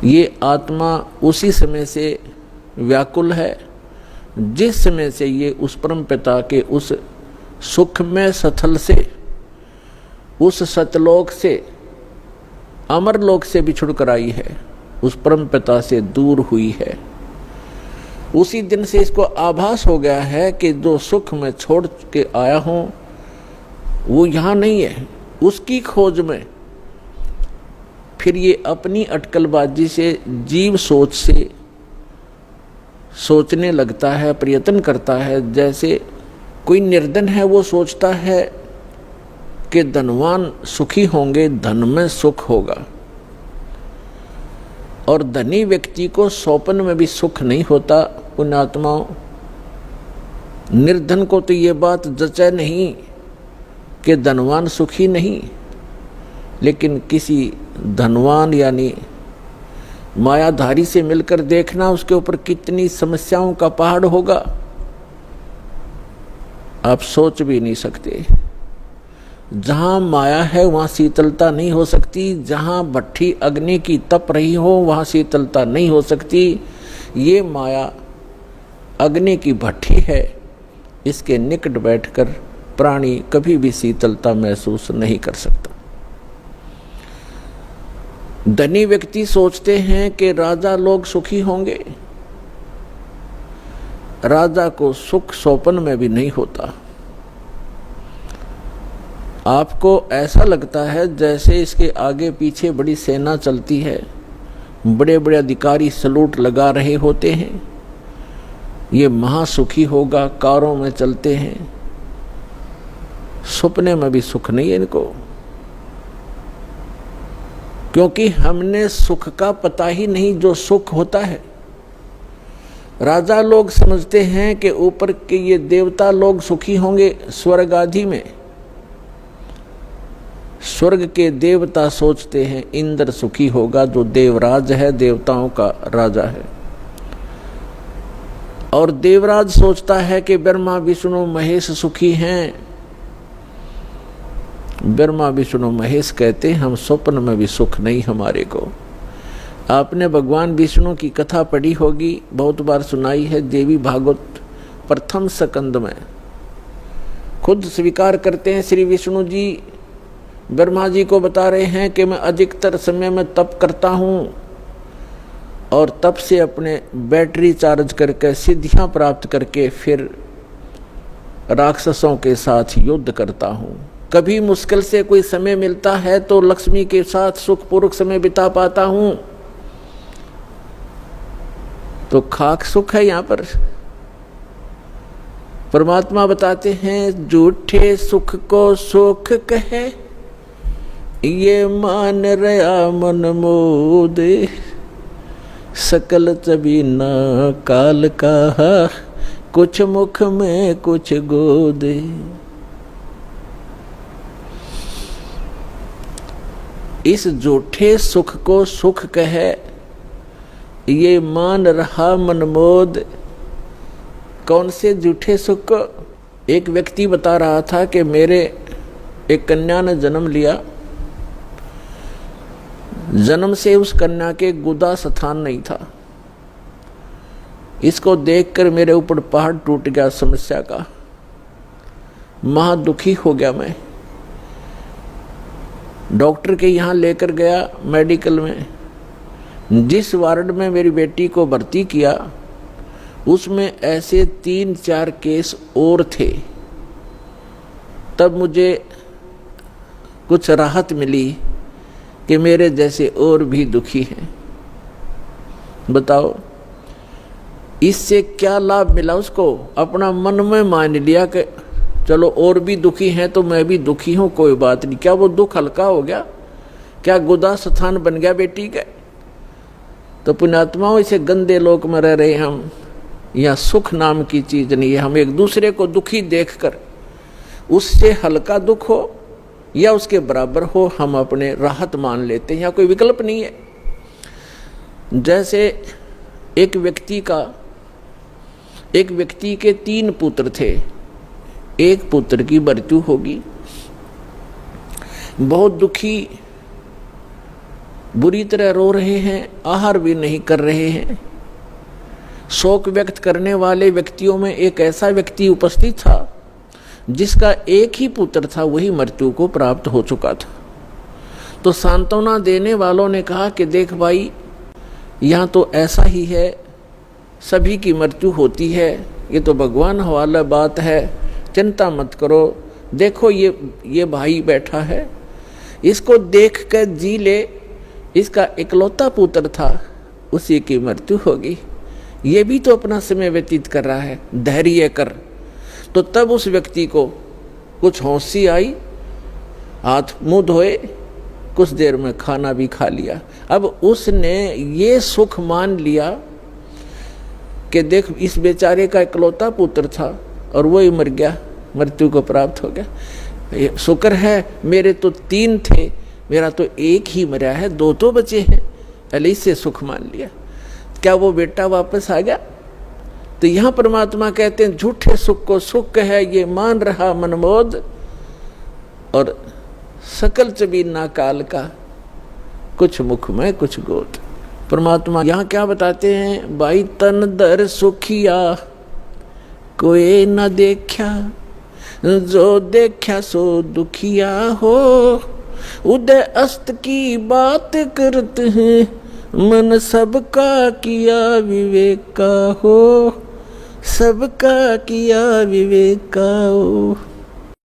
ये आत्मा उसी समय से व्याकुल है जिस समय से ये उस परम पिता के उस सुखमय स्थल से, उस सतलोक से, अमरलोक से बिछुड़ कर आई है, उस परम पिता से दूर हुई है। उसी दिन से इसको आभास हो गया है कि जो सुख मैं छोड़ के आया हूं वो यहाँ नहीं है। उसकी खोज में फिर ये अपनी अटकलबाजी से, जीव सोच से सोचने लगता है, प्रयत्न करता है। जैसे कोई निर्धन है, वो सोचता है कि धनवान सुखी होंगे, धन में सुख होगा। और धनी व्यक्ति को स्वप्न में भी सुख नहीं होता। पुण्यात्माओं, निर्धन को तो ये बात जचे नहीं कि धनवान सुखी नहीं, लेकिन किसी धनवान यानी मायाधारी से मिलकर देखना उसके ऊपर कितनी समस्याओं का पहाड़ होगा, आप सोच भी नहीं सकते। जहां माया है वहां शीतलता नहीं हो सकती। जहां भट्ठी अग्नि की तप रही हो वहां शीतलता नहीं हो सकती। ये माया अग्नि की भट्ठी है, इसके निकट बैठकर प्राणी कभी भी शीतलता महसूस नहीं कर सकता। धनी व्यक्ति सोचते हैं कि राजा लोग सुखी होंगे। राजा को सुख स्वप्न में भी नहीं होता। आपको ऐसा लगता है जैसे इसके आगे पीछे बड़ी सेना चलती है, बड़े बड़े अधिकारी सलूट लगा रहे होते हैं, ये महासुखी होगा, कारों में चलते हैं। सपने में भी सुख नहीं है इनको, क्योंकि हमने सुख का पता ही नहीं जो सुख होता है। राजा लोग समझते हैं कि ऊपर के ये देवता लोग सुखी होंगे स्वर्ग आदि में। स्वर्ग के देवता सोचते हैं इंद्र सुखी होगा, जो देवराज है, देवताओं का राजा है। और देवराज सोचता है कि ब्रह्मा विष्णु महेश सुखी हैं। ब्रह्मा विष्णु महेश कहते हैं हम स्वप्न में भी सुख नहीं हमारे को। आपने भगवान विष्णु की कथा पढ़ी होगी, बहुत बार सुनाई है, देवी भागवत प्रथम स्कंद में। खुद स्वीकार करते हैं श्री विष्णु जी, ब्रह्मा जी को बता रहे हैं कि मैं अधिकतर समय में तप करता हूँ और तप से अपने बैटरी चार्ज करके सिद्धियां प्राप्त करके फिर राक्षसों के साथ युद्ध करता हूँ। कभी मुश्किल से कोई समय मिलता है तो लक्ष्मी के साथ सुखपूर्वक समय बिता पाता हूँ। तो खाक सुख है यहाँ पर। परमात्मा बताते हैं झूठे सुख को सुख कहे, ये मान रहा मन मोद, सकल चबीना काल का, कुछ मुख में कुछ गोद। इस झूठे सुख को सुख कहे, ये मान रहा मनमोद। कौन से झूठे सुख को? एक व्यक्ति बता रहा था कि मेरे एक कन्या ने जन्म लिया, जन्म से उस कन्या के गुदा स्थान नहीं था। इसको देखकर मेरे ऊपर पहाड़ टूट गया समस्या का। महा दुखी हो गया मैं। डॉक्टर के यहाँ लेकर गया मेडिकल में। जिस वार्ड में मेरी बेटी को भर्ती किया उसमें ऐसे 3-4 केस और थे। तब मुझे कुछ राहत मिली कि मेरे जैसे और भी दुखी हैं। बताओ इससे क्या लाभ मिला उसको? अपना मन में मान लिया कि चलो और भी दुखी हैं तो मैं भी दुखी हूं, कोई बात नहीं। क्या वो दुख हल्का हो गया? क्या गुदा स्थान बन गया बेटी का? तो पुण्यात्माओं, इसे गंदे लोक में रह रहे हम। यह सुख नाम की चीज नहीं है। हम एक दूसरे को दुखी देखकर उससे हल्का दुख हो या उसके बराबर हो, हम अपने राहत मान लेते हैं। यहाँ कोई विकल्प नहीं है। जैसे एक व्यक्ति के 3 पुत्र थे। एक पुत्र की मृत्यु होगी, बहुत दुखी बुरी तरह रो रहे हैं, आहार भी नहीं कर रहे हैं। शोक व्यक्त करने वाले व्यक्तियों में एक ऐसा व्यक्ति उपस्थित था जिसका एक ही पुत्र था, वही मृत्यु को प्राप्त हो चुका था। तो सांत्वना देने वालों ने कहा कि देख भाई, यहाँ तो ऐसा ही है, सभी की मृत्यु होती है, ये तो भगवान हवाला बात है, चिंता मत करो। देखो ये भाई बैठा है, इसको देख कर जी ले, इसका इकलौता पुत्र था, उसी की मृत्यु होगी, ये भी तो अपना समय व्यतीत कर रहा है, धैर्य कर। तो तब उस व्यक्ति को कुछ होशी आई, हाथ मुंह धोए, कुछ देर में खाना भी खा लिया। अब उसने ये सुख मान लिया कि देख इस बेचारे का इकलौता पुत्र था और वो ही मर गया, मृत्यु को प्राप्त हो गया। शुक्र है मेरे तो 3 थे, मेरा तो एक ही मरा है, 2 तो बचे हैं, पहले इससे सुख मान लिया। क्या वो बेटा वापस आ गया? तो यहाँ परमात्मा कहते हैं झूठे सुख को सुख है ये मान रहा मनमोद, और सकल चबीना काल का, कुछ मुख में कुछ गोद। परमात्मा यहाँ क्या बताते हैं, भाई तन दर सुखिया कोई न देखा, जो देखा सो दुखिया हो, उदय अस्त की बात करते हैं, मन सबका किया विवेक का हो, सबका किया विवेक का हो।